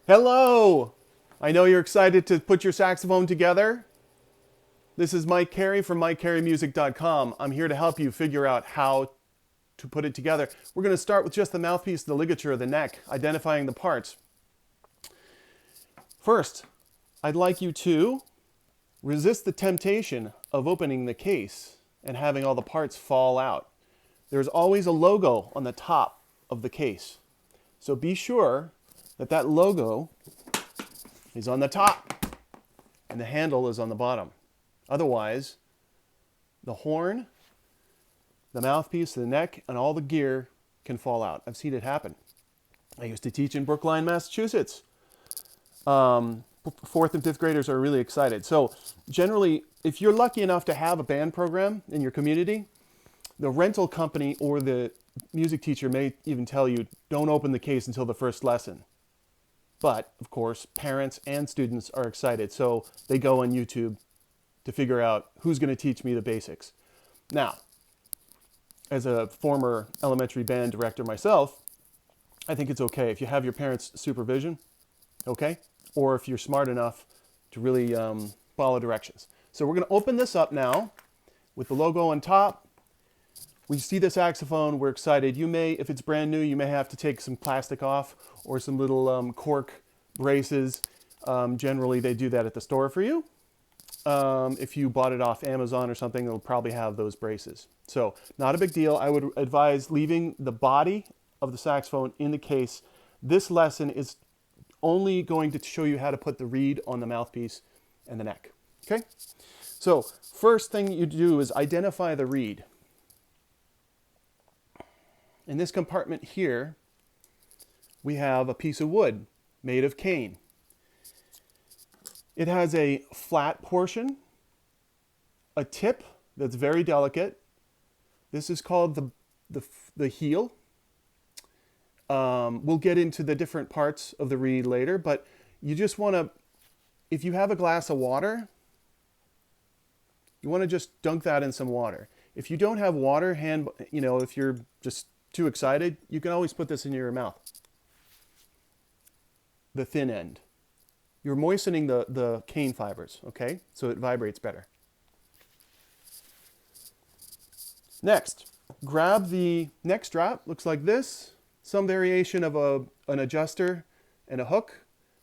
Hello! I know you're excited to put your saxophone together. This is Mike Carey from MikeCareyMusic.com. I'm here to help you figure out how to put it together. We're going to start with just the mouthpiece, the ligature, the neck, identifying the parts. First, I'd like you to resist the temptation of opening the case and having all the parts fall out. There's always a logo on the top of the case. So be sure that that logo is on the top and the handle is on the bottom. Otherwise, the horn, the mouthpiece, the neck, and all the gear can fall out. I've seen it happen. I used to teach in Brookline, Massachusetts. Fourth and fifth graders are really excited. So generally, if you're lucky enough to have a band program in your community, the rental company or the music teacher may even tell you, don't open the case until the first lesson. But, of course, parents and students are excited, so they go on YouTube to figure out who's going to teach me the basics. Now, as a former elementary band director myself, I think it's okay if you have your parents' supervision, okay? Or if you're smart enough to really follow directions. So we're going to open this up now with the logo on top. We see the saxophone, we're excited. You may, if it's brand new, you may have to take some plastic off or some little cork braces. Generally, they do that at the store for you. If you bought it off Amazon or something, it'll probably have those braces. So, not a big deal. I would advise leaving the body of the saxophone in the case. This lesson is only going to show you how to put the reed on the mouthpiece and the neck. Okay? So, first thing you do is identify the reed. In this compartment here, we have a piece of wood made of cane. It has a flat portion, a tip that's very delicate. This is called the heel. We'll get into the different parts of the reed later, but you just want to, if you have a glass of water, you want to just dunk that in some water. If you don't have water, if you're just too excited, you can always put this in your mouth. The thin end. You're moistening the cane fibers, okay? So it vibrates better. Next, grab the neck strap. Looks like this. Some variation of an adjuster and a hook.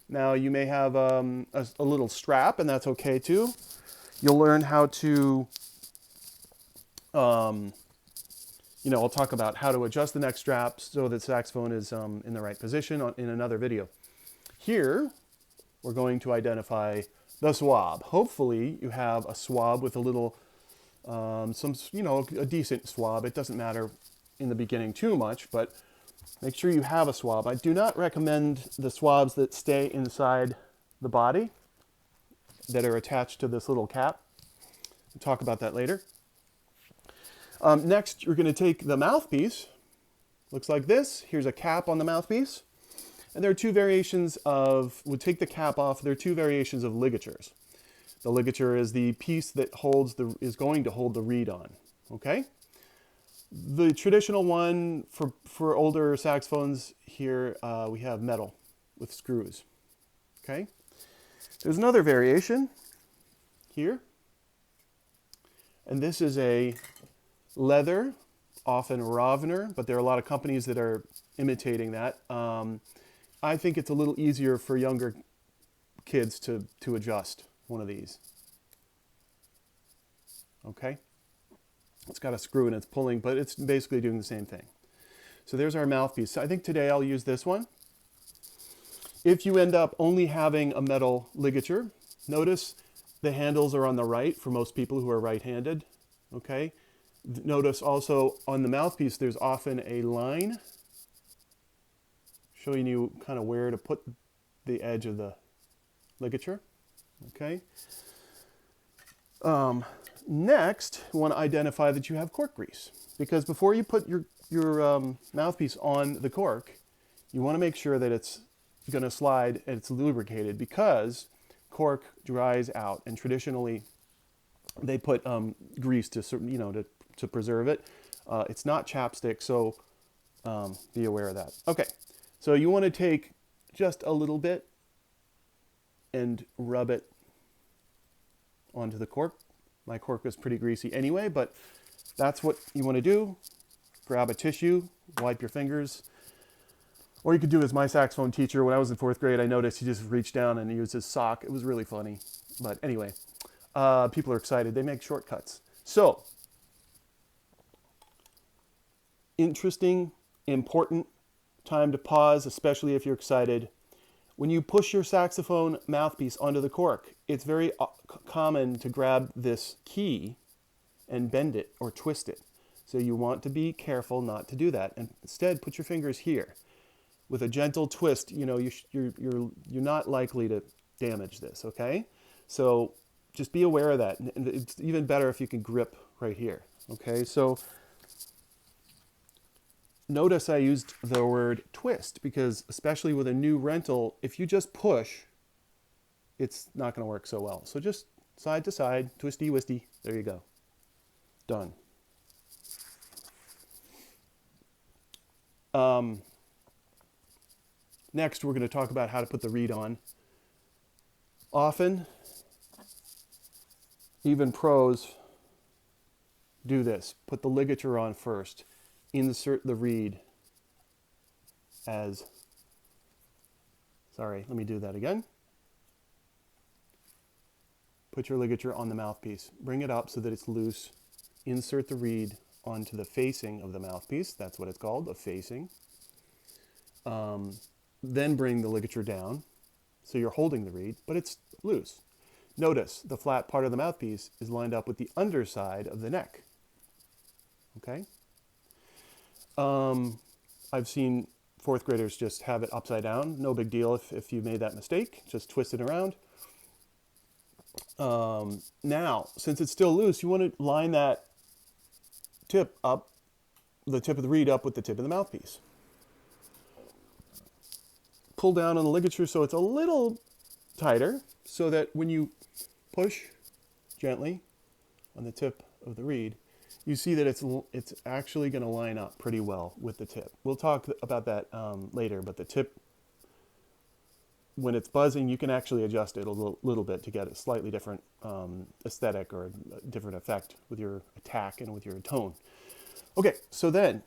Now you may have a little strap, and that's okay too. You'll learn how to I'll talk about how to adjust the neck strap so that the saxophone is in the right position in another video. Here, we're going to identify the swab. Hopefully, you have a swab with a little, a decent swab. It doesn't matter in the beginning too much, but make sure you have a swab. I do not recommend the swabs that stay inside the body that are attached to this little cap. We'll talk about that later. Next, you're going to take the mouthpiece. Looks like this. Here's a cap on the mouthpiece. And there are two variations we'll take the cap off. There are two variations of ligatures. The ligature is the piece that is going to hold the reed on. Okay? The traditional one for older saxophones here, we have metal with screws. Okay? There's another variation here. And this is a leather, often Ravner, but there are a lot of companies that are imitating that. I think it's a little easier for younger kids to adjust one of these. Okay? It's got a screw and it's pulling, but it's basically doing the same thing. So there's our mouthpiece. So I think today I'll use this one. If you end up only having a metal ligature, notice the handles are on the right for most people who are right-handed. Okay? Notice also on the mouthpiece there's often a line showing you kind of where to put the edge of the ligature. Okay. Next, you want to identify that you have cork grease, because before you put your mouthpiece on the cork, you want to make sure that it's going to slide and it's lubricated, because cork dries out, and traditionally they put grease to preserve it. It's not chapstick, so be aware of that. Okay, so you want to take just a little bit and rub it onto the cork. My cork is pretty greasy anyway, but that's what you want to do. Grab a tissue, wipe your fingers. Or you could do as my saxophone teacher, when I was in 4th grade, I noticed he just reached down and used his sock. It was really funny. But anyway, people are excited. They make shortcuts. So, interesting, important time to pause, especially if you're excited. When you push your saxophone mouthpiece onto the cork, it's very common to grab this key and bend it or twist it. So you want to be careful not to do that, and instead put your fingers here. With a gentle twist, you know, you're not likely to damage this, okay? So just be aware of that. And it's even better if you can grip right here, okay? So notice I used the word twist because especially with a new rental, if you just push, it's not going to work so well. So just side to side, twisty, wisty, there you go. Done. Next, we're going to talk about how to put the reed on. Often, even pros do this. Put the ligature on first. Insert the reed as, sorry, let me do that again. Put your ligature on the mouthpiece. Bring it up so that it's loose. Insert the reed onto the facing of the mouthpiece. That's what it's called, a facing. Then bring the ligature down, so you're holding the reed, but it's loose. Notice the flat part of the mouthpiece is lined up with the underside of the neck. Okay? I've seen 4th graders just have it upside down. No big deal if you made that mistake. Just twist it around. Now, since it's still loose, you want to line that tip up, the tip of the reed up with the tip of the mouthpiece. Pull down on the ligature so it's a little tighter so that when you push gently on the tip of the reed, you see that it's actually going to line up pretty well with the tip. We'll talk about that later, but the tip, when it's buzzing, you can actually adjust it a little bit to get a slightly different aesthetic or a different effect with your attack and with your tone. Okay, so then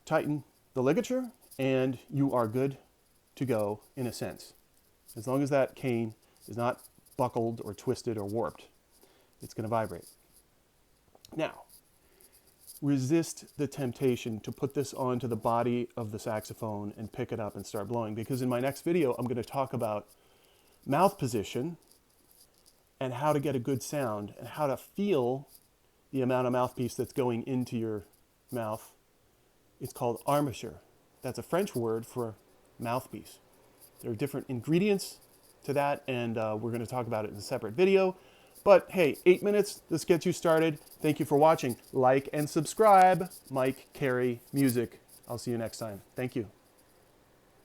tighten the ligature and you are good to go in a sense. As long as that cane is not buckled or twisted or warped, it's going to vibrate. Now, resist the temptation to put this onto the body of the saxophone and pick it up and start blowing, because in my next video, I'm going to talk about mouth position and how to get a good sound and how to feel the amount of mouthpiece that's going into your mouth. It's called armature. That's a French word for mouthpiece. There are different ingredients to that, and we're going to talk about it in a separate video. But hey, 8 minutes, this gets you started. Thank you for watching. Like and subscribe. Mike Carey Music. I'll see you next time. Thank you.